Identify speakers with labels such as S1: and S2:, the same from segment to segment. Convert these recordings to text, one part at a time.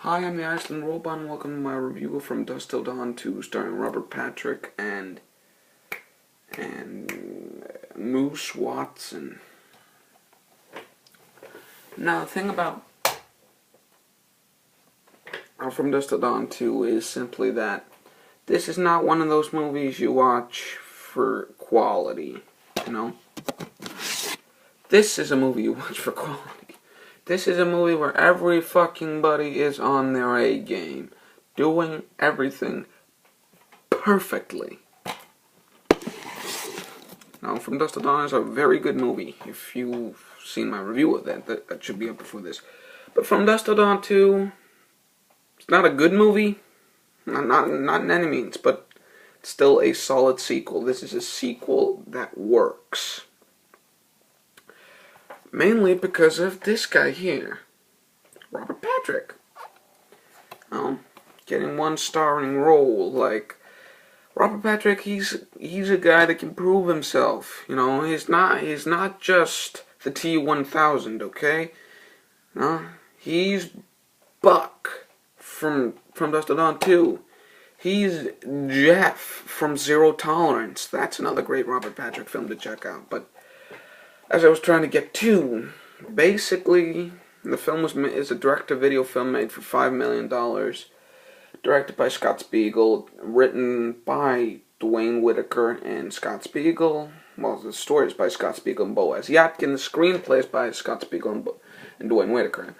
S1: Hi, I'm the Icelandrobot, and welcome to my review from Dusk Till Dawn 2, starring Robert Patrick and Moose Watson. Now, the thing about From Dusk Till Dawn 2 is simply that this is not one of those movies you watch for quality, you know? This is a movie you watch for quality. This is a movie where every fucking buddy is on their A game, doing everything perfectly. Now, From Dusk Till Dawn is a very good movie. If you've seen my review of that should be up before this. But From Dusk Till Dawn 2, it's not a good movie, not in any means, but it's still a solid sequel. This is a sequel that works. Mainly because of this guy here, Robert Patrick. Getting one starring role. Like, Robert Patrick, he's a guy that can prove himself. You know, he's not just the T-1000, okay? No, he's Buck from Dusk Till Dawn 2. He's Jeff from Zero Tolerance. That's another great Robert Patrick film to check out. But as I was trying to get to, basically, the film is a direct-to-video film made for $5 million, directed by Scott Spiegel, written by Dwayne Whitaker and Scott Spiegel. Well, the story is by Scott Spiegel and Boaz Yatkin. The screenplay is by Scott Spiegel and Dwayne Whitaker.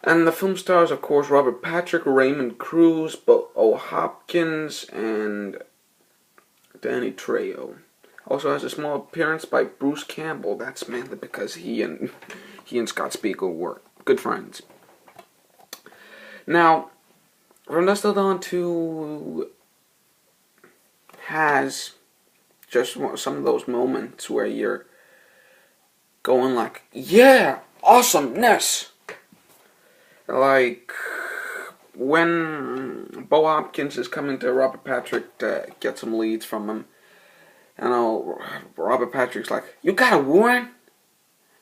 S1: And the film stars, of course, Robert Patrick, Raymond Cruz, Bo Hopkins, and Danny Trejo. Also has a small appearance by Bruce Campbell. That's mainly because he and Scott Spiegel were good friends. Now, From Dusk Till Dawn 2 has just some of those moments where you're going like, yeah, awesomeness! Like, when Bo Hopkins is coming to Robert Patrick to get some leads from him, you know, Robert Patrick's like, you got a warrant?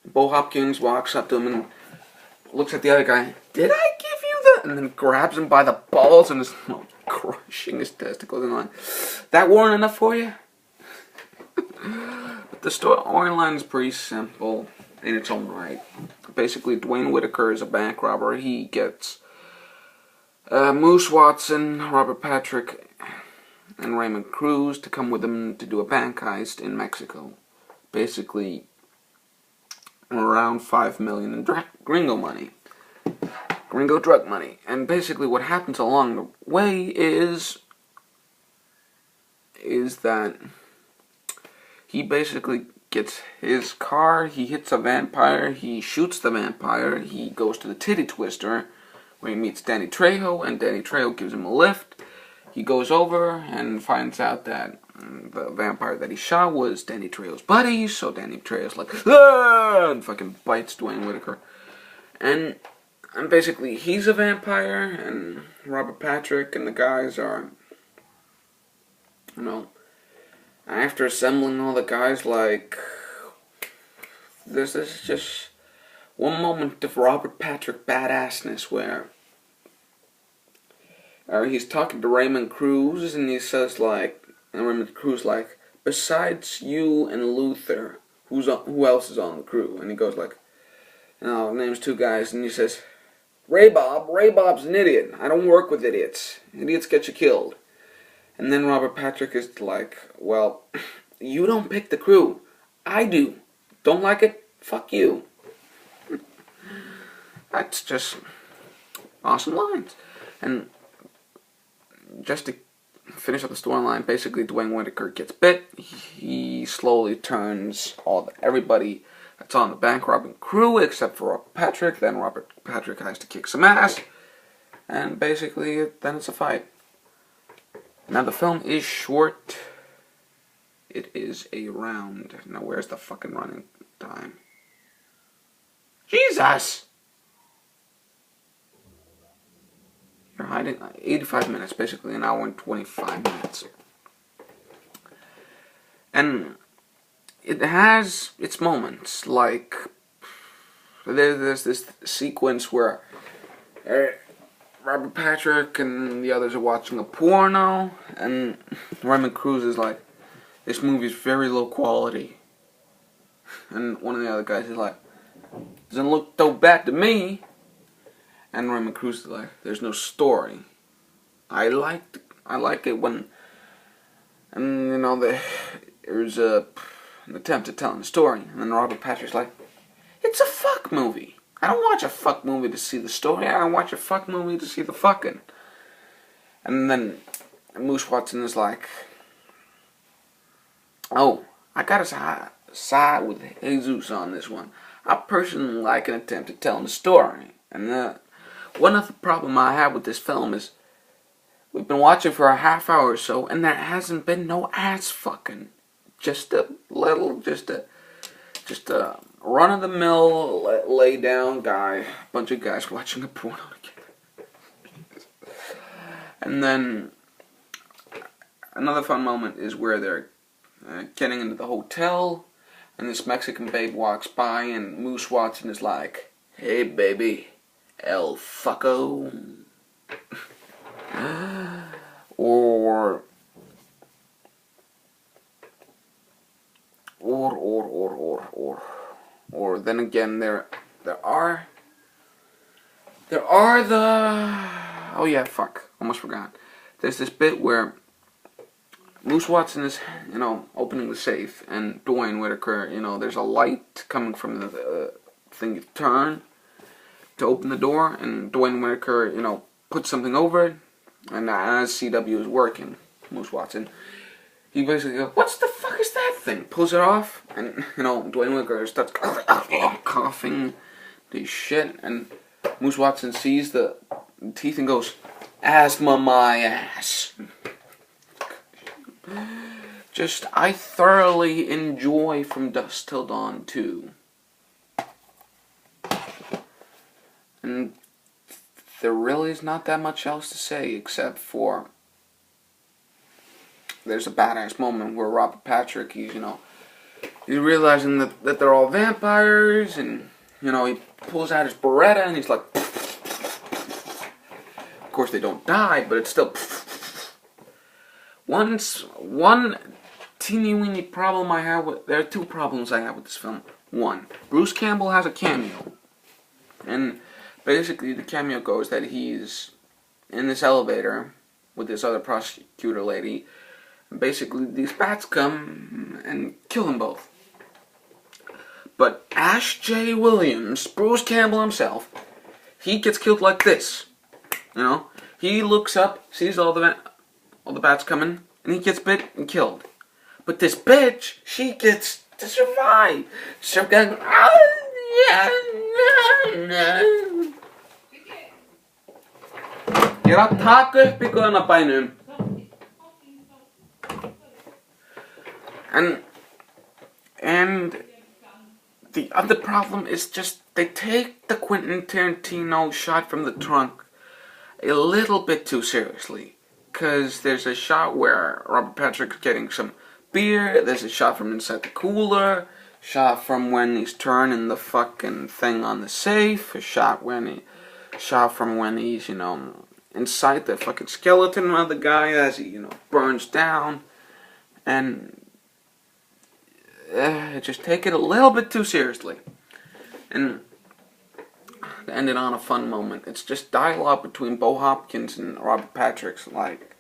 S1: Bo Hopkins walks up to him and looks at the other guy. Did I give you that? And then grabs him by the balls and is crushing his testicles and like, that warrant enough for you? But the storyline is pretty simple in its own right. Basically, Dwayne Whitaker is a bank robber. He gets Moose Watson, Robert Patrick, and Raymond Cruz to come with him to do a bank heist in Mexico. Basically, around $5 million in gringo drug money. And basically what happens along the way is that he basically gets his car, he hits a vampire, he shoots the vampire, he goes to the titty twister, where he meets Danny Trejo, and Danny Trejo gives him a lift. He goes over and finds out that the vampire that he shot was Danny Trejo's buddy, so Danny Trejo's like, ah! And fucking bites Dwayne Whitaker. And basically, he's a vampire, and Robert Patrick and the guys are, you know, after assembling all the guys, like, this is just one moment of Robert Patrick badassness where he's talking to Raymond Cruz, and he says, like, and Raymond Cruz, like, besides you and Luther, who else is on the crew? And he goes, like, you know, names two guys, and he says, Ray Bob's an idiot. I don't work with idiots. Idiots get you killed. And then Robert Patrick is like, well, you don't pick the crew. I do. Don't like it? Fuck you. That's just awesome lines. And just to finish up the storyline, basically Dwayne Whitaker gets bit. He slowly turns everybody that's on the bank robbing crew except for Robert Patrick. Then Robert Patrick has to kick some ass. And basically, then it's a fight. Now, the film is short. It is around... Now, where's the fucking running time? Jesus! You're hiding 85 minutes, basically an hour and 25 minutes. And it has its moments, like there's this sequence where Robert Patrick and the others are watching a porno, and Raymond Cruz is like, this movie is very low quality. And one of the other guys is like, doesn't look so bad to me. And Raymond Cruz is like, there's no story. I like it when, and you know, there's an attempt at telling a story, and then Robert Patrick's like, it's a fuck movie. I don't watch a fuck movie to see the story. I watch a fuck movie to see the fucking. And then Moose Watson is like, oh, I gotta side with Jesus on this one. I personally like an attempt at telling the story. And one other problem I have with this film is we've been watching for a half hour or so, and there hasn't been no ass fucking. Just a run-of-the-mill, lay-down guy. Bunch of guys watching a porno together. And then another fun moment is where they're getting into the hotel, and this Mexican babe walks by, and Moose Watson is like, hey baby, el fucko. Or then again, there are the, oh yeah, fuck, almost forgot. There's this bit where Moose Watson is, you know, opening the safe, and Dwayne Whitaker, you know, there's a light coming from the thing you turn to open the door, and Dwayne Whitaker, you know, puts something over it, and as CW is working, Moose Watson, he basically goes, what's the fuck is that thing? Pulls it off, and, you know, Dwayne Whitaker starts coughing this shit, and Moose Watson sees the teeth and goes, asthma my ass. Just, I thoroughly enjoy From Dusk Till Dawn 2. And there really is not that much else to say except for there's a badass moment where Robert Patrick, he's realizing that they're all vampires, and, you know, he pulls out his Beretta and he's like, of course they don't die, but it's still, one teeny weeny problem I have with, there are two problems I have with this film. One, Bruce Campbell has a cameo, and basically the cameo goes that he's in this elevator with this other prosecutor lady, and basically these bats come and kill them both. But Ash J. Williams, Bruce Campbell himself, he gets killed like this. You know, he looks up, sees all the bats coming, and he gets bit and killed. But this bitch, she gets to survive. So going, ég að taka upp í góðan að bænum. And the other problem is just they take the Quentin Tarantino shot from the trunk a little bit too seriously. Because there's a shot where Robert Patrick's getting some beer, there's a shot from inside the cooler, shot from when he's turning the fucking thing on the safe, a shot from when he's, you know, inside the fucking skeleton of the guy as he, you know, burns down, and just take it a little bit too seriously. And to end it on a fun moment, it's just dialogue between Bo Hopkins and Robert Patrick's, like,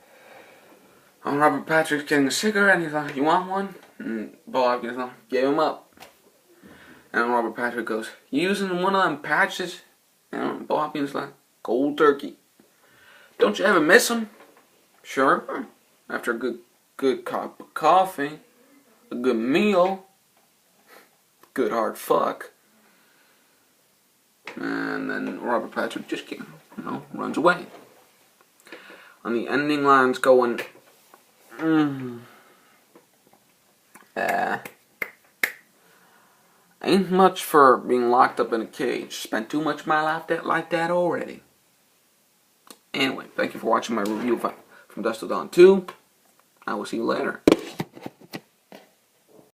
S1: Robert Patrick's getting a cigarette, and he's like, you want one? And Bo Hopkins like, give him up. And Robert Patrick goes, you using one of them patches? And Bo Hopkins like, cold turkey. Don't you ever miss him? Sure. After a good cup of coffee, a good meal, good hard fuck. And then Robert Patrick just, you know, runs away. On the ending lines going, ain't much for being locked up in a cage. Spent too much of my life like that already. Anyway, thank you for watching my review of From Dusk Till Dawn 2. I will see you later.